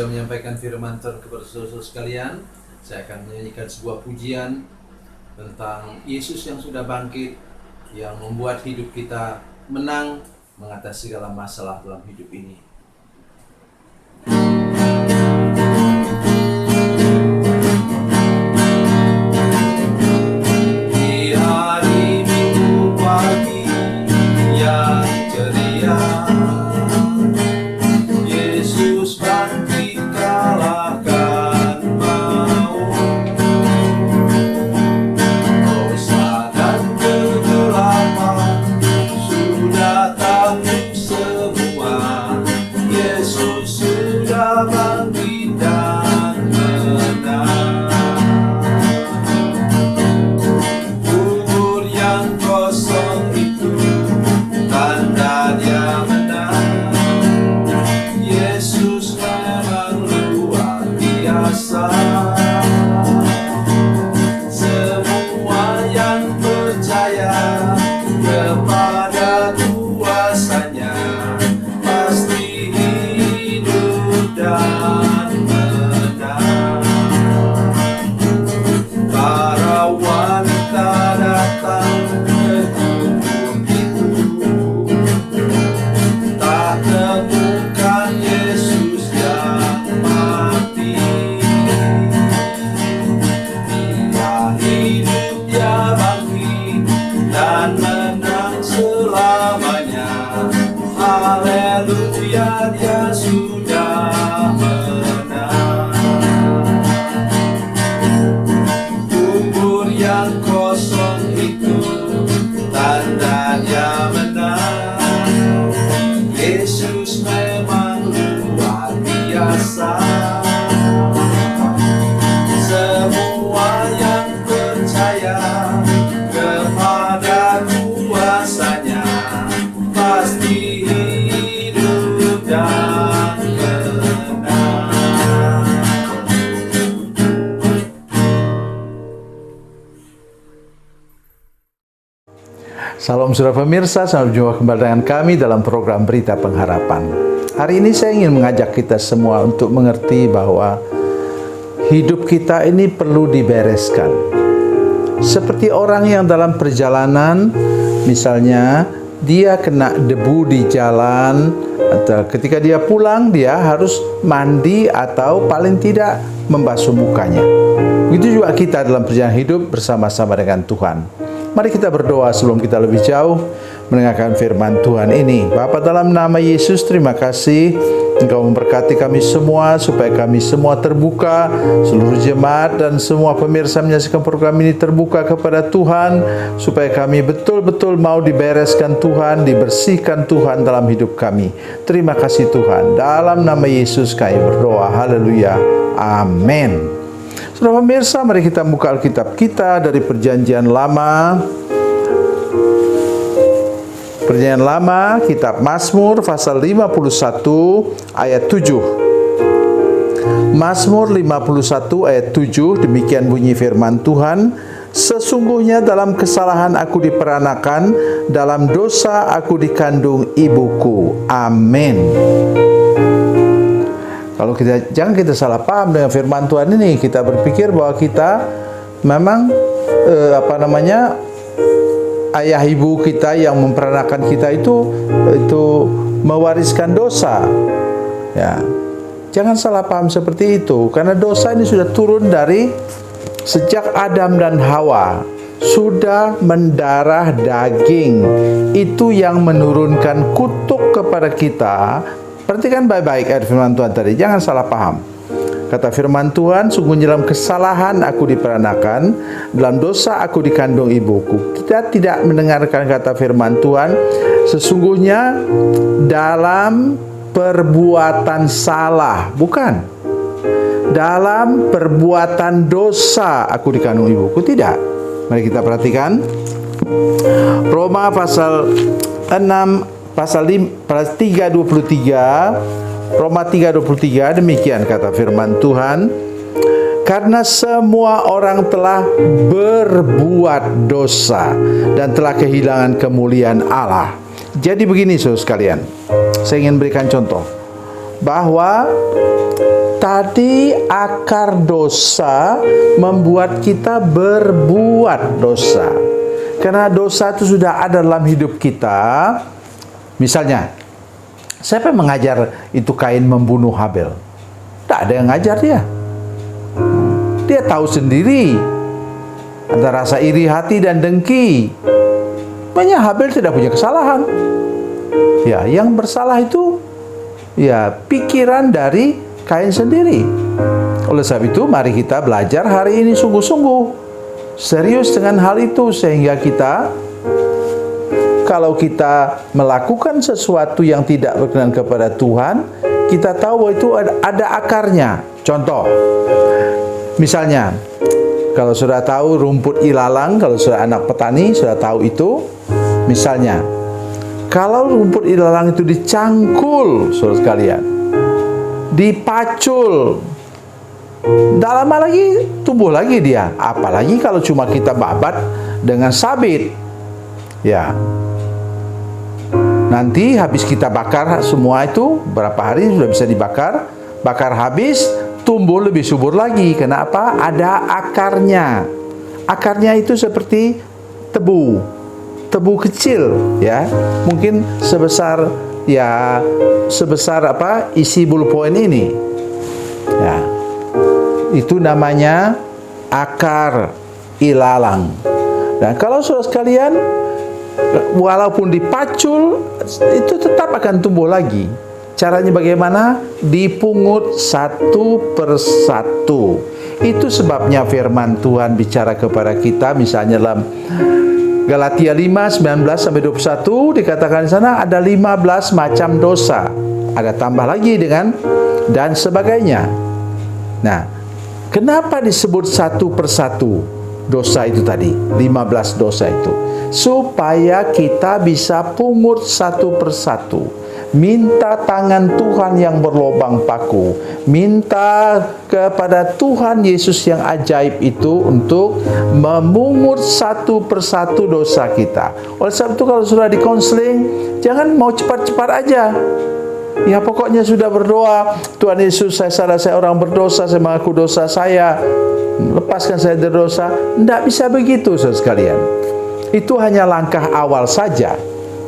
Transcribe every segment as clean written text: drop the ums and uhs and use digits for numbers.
saya menyampaikan firman Tuhan kepada saudara-saudara sekalian, saya akan menyanyikan sebuah pujian tentang Yesus yang sudah bangkit, yang membuat hidup kita menang mengatasi segala masalah dalam hidup ini. Di hari Minggu pagi yang ceria, Yesus bangkit kalahkan maut. Dosa dan kegelapan sudah takluk semua. Yesus sudah bangkit dan menang. Kubur yang kosong itu tanda Dia menang. Yesus memang luar biasa. Semua yang percaya kepada kuasa-Nya pasti hidup dan menang. Para wanita datang ke kubur itu, tak temukan Yesus yang mati. Dia hidup, Dia bangkit dan menang selamanya. Haleluya, Dia sudah menang. Kubur yang kosong itu tanda Dia menang. Yesus memang luar biasa. Semua yang percaya kepada kuasa-Nya pasti hidup dan menang. Salam saudara pemirsa, selamat berjumpa kembali dengan kami dalam program Berita Pengharapan. Hari ini saya ingin mengajak kita semua untuk mengerti bahwa hidup kita ini perlu dibereskan. Seperti orang yang dalam perjalanan, misalnya dia kena debu di jalan, atau ketika dia pulang dia harus mandi atau paling tidak membasuh mukanya. Begitu juga kita dalam perjalanan hidup bersama-sama dengan Tuhan. Mari kita berdoa sebelum kita lebih jauh mendengarkan firman Tuhan ini. Bapa, dalam nama Yesus, terima kasih Engkau memberkati kami semua supaya kami semua terbuka, seluruh jemaat dan semua pemirsa menyaksikan program ini terbuka kepada Tuhan, supaya kami betul-betul mau dibereskan Tuhan, dibersihkan Tuhan dalam hidup kami. Terima kasih Tuhan. Dalam nama Yesus kami berdoa. Haleluya. Amin. Saudara pemirsa, mari kita buka Alkitab kita dari Perjanjian Lama. Perjanjian Lama, kitab Mazmur pasal 51 ayat 7. Mazmur 51 ayat 7, demikian bunyi firman Tuhan. Sesungguhnya dalam kesalahan aku diperanakan, dalam dosa aku dikandung ibuku. Amin. Kalau jangan kita salah paham dengan firman Tuhan ini. Kita berpikir bahwa kita memang ayah ibu kita yang memperanakan kita itu mewariskan dosa. Ya, jangan salah paham seperti itu. Karena dosa ini sudah turun dari sejak Adam dan Hawa, sudah mendarah daging. Itu yang menurunkan kutuk kepada kita. Perhatikan baik-baik ayat firman Tuhan tadi, jangan salah paham. Kata firman Tuhan, sungguhnya dalam kesalahan aku diperanakan, dalam dosa aku dikandung ibuku. Kita tidak mendengarkan kata firman Tuhan, sesungguhnya dalam perbuatan salah, bukan. Dalam perbuatan dosa aku dikandung ibuku, tidak. Mari kita perhatikan. Roma pasal 6 pasal 3:23, Roma 3:23, demikian kata firman Tuhan. Karena semua orang telah berbuat dosa dan telah kehilangan kemuliaan Allah. Jadi begini saudara sekalian, saya ingin berikan contoh bahwa Tadi akar dosa membuat kita berbuat dosa. Karena dosa itu sudah ada dalam hidup kita. Misalnya, siapa yang mengajar itu Kain membunuh Habel? Tak ada yang ngajar dia. Dia tahu sendiri. Ada rasa iri hati dan dengki. Makanya Habel tidak punya kesalahan. Ya, yang bersalah itu ya pikiran dari Kain sendiri. Oleh sebab itu, mari kita belajar hari ini sungguh-sungguh serius dengan hal itu, sehingga kita, kalau kita melakukan sesuatu yang tidak berkenan kepada Tuhan, kita tahu bahwa itu ada akarnya. Contoh, misalnya, kalau sudah tahu rumput ilalang, kalau sudah anak petani, sudah tahu itu. Misalnya, kalau rumput ilalang itu dicangkul, saudara sekalian, dipacul, tidak lama lagi tumbuh lagi dia. Apalagi kalau cuma kita babat dengan sabit, ya. Nanti habis kita bakar semua itu, berapa hari sudah bisa dibakar, bakar habis, tumbuh lebih subur lagi. Kenapa? Ada akarnya. Akarnya itu seperti tebu kecil, ya, mungkin sebesar apa isi ballpoint ini, ya. Itu namanya akar ilalang. Dan kalau saudara sekalian, walaupun dipacul, itu tetap akan tumbuh lagi. Caranya bagaimana? Dipungut satu persatu. Itu sebabnya firman Tuhan bicara kepada kita, misalnya dalam Galatia 5, 19-21 dikatakan di sana ada 15 macam dosa. Ada tambah lagi dengan dan sebagainya. Nah, kenapa disebut satu persatu dosa itu tadi? 15 dosa itu. Supaya kita bisa pungut satu persatu. Minta tangan Tuhan yang berlobang paku. Minta kepada Tuhan Yesus yang ajaib itu untuk memungut satu persatu dosa kita. Oleh sebab itu, kalau sudah dikonseling, jangan mau cepat-cepat aja. Ya, pokoknya sudah berdoa, Tuhan Yesus, saya salah, saya orang berdosa, saya mengaku dosa saya, lepaskan saya dari dosa. Tidak bisa begitu, saudara sekalian. Itu hanya langkah awal saja.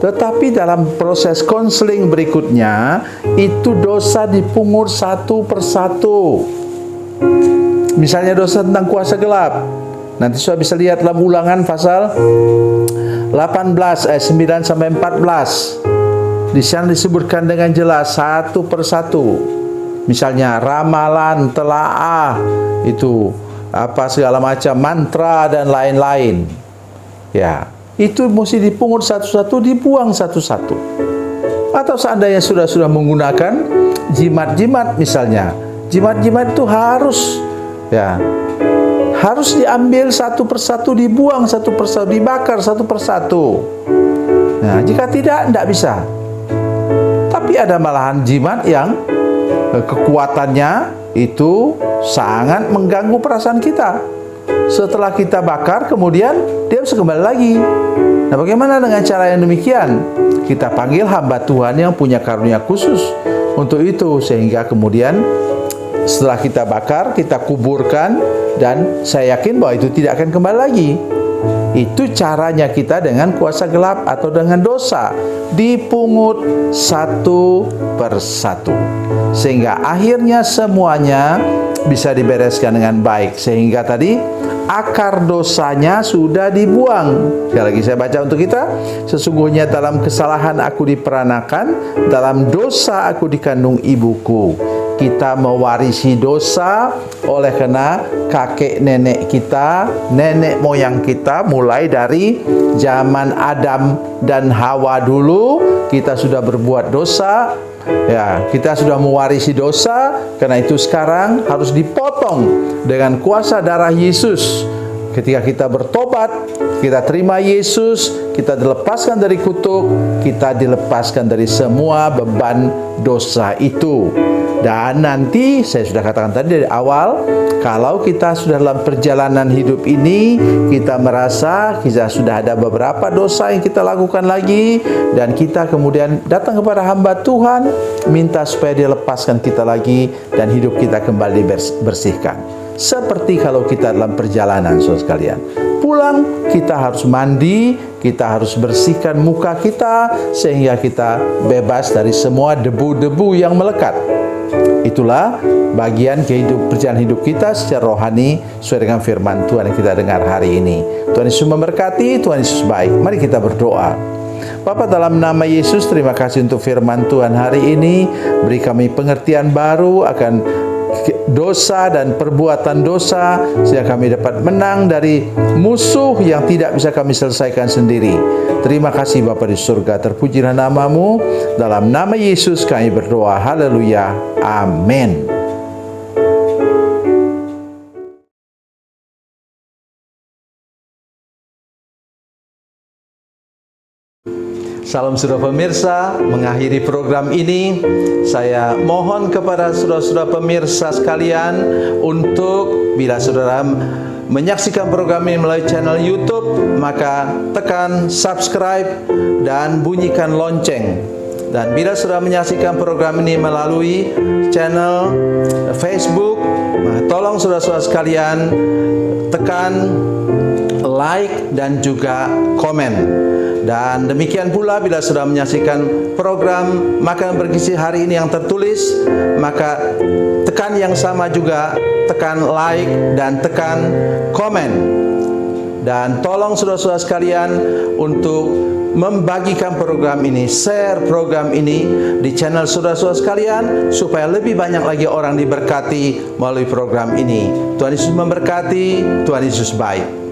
Tetapi dalam proses konseling berikutnya, itu dosa dipungut satu persatu. Misalnya dosa tentang kuasa gelap. Nanti sudah bisa lihat dalam Ulangan pasal 18 ayat 9-14. Di sana disebutkan dengan jelas satu persatu. Misalnya ramalan, telaah, itu apa segala macam mantra dan lain-lain. Ya, itu mesti dipungut satu-satu, dibuang satu-satu. Atau seandainya sudah menggunakan jimat-jimat misalnya, jimat-jimat itu harus diambil satu persatu, dibuang satu persatu, dibakar satu persatu. Nah, jika tidak bisa. Tapi ada malahan jimat yang kekuatannya itu sangat mengganggu perasaan kita. Setelah kita bakar, kemudian dia bisa kembali lagi. Nah, bagaimana dengan cara yang demikian? Kita panggil hamba Tuhan yang punya karunia khusus untuk itu, sehingga kemudian setelah kita bakar, kita kuburkan, dan saya yakin bahwa itu tidak akan kembali lagi. Itu caranya kita dengan kuasa gelap atau dengan dosa. Dipungut satu persatu, sehingga akhirnya semuanya bisa dibereskan dengan baik. Sehingga tadi akar dosanya sudah dibuang. Sekali lagi saya baca untuk kita. Sesungguhnya dalam kesalahan aku diperanakan, dalam dosa aku dikandung ibuku. Kita mewarisi dosa oleh karena kakek nenek kita, nenek moyang kita, mulai dari zaman Adam dan Hawa dulu, kita sudah berbuat dosa. Ya, kita sudah mewarisi dosa. Karena itu sekarang harus dipotong dengan kuasa darah Yesus. Ketika kita bertobat, kita terima Yesus, kita dilepaskan dari kutuk, kita dilepaskan dari semua beban dosa itu. Dan nanti, saya sudah katakan tadi dari awal, kalau kita sudah dalam perjalanan hidup ini, kita merasa kita sudah ada beberapa dosa yang kita lakukan lagi, dan kita kemudian datang kepada hamba Tuhan, minta supaya dia lepaskan kita lagi, dan hidup kita kembali bersihkan. Seperti kalau kita dalam perjalanan, saudara sekalian. Pulang, kita harus mandi, kita harus bersihkan muka kita, sehingga kita bebas dari semua debu-debu yang melekat. Itulah bagian perjalanan hidup kita secara rohani sesuai dengan firman Tuhan yang kita dengar hari ini. Tuhan Yesus memberkati, Tuhan Yesus baik. Mari kita berdoa. Bapa, dalam nama Yesus, terima kasih untuk firman Tuhan hari ini. Beri kami pengertian baru akan dosa dan perbuatan dosa, sehingga kami dapat menang dari musuh yang tidak bisa kami selesaikan sendiri. Terima kasih Bapa di surga, terpujilah nama-Mu. Dalam nama Yesus kami berdoa. Haleluya. Amin. Salam saudara pemirsa, mengakhiri program ini, saya mohon kepada saudara-saudara pemirsa sekalian untuk bila saudara menyaksikan program ini melalui channel YouTube, maka tekan subscribe dan bunyikan lonceng. Dan bila saudara menyaksikan program ini melalui channel Facebook, tolong saudara-saudara sekalian tekan like dan juga komen. Dan demikian pula bila sudah menyaksikan program Makanan Bergizi hari ini yang tertulis, maka tekan yang sama juga, tekan like dan tekan komen. Dan tolong saudara-saudara sekalian untuk membagikan program ini, share program ini di channel saudara-saudara sekalian, supaya lebih banyak lagi orang diberkati melalui program ini. Tuhan Yesus memberkati, Tuhan Yesus baik.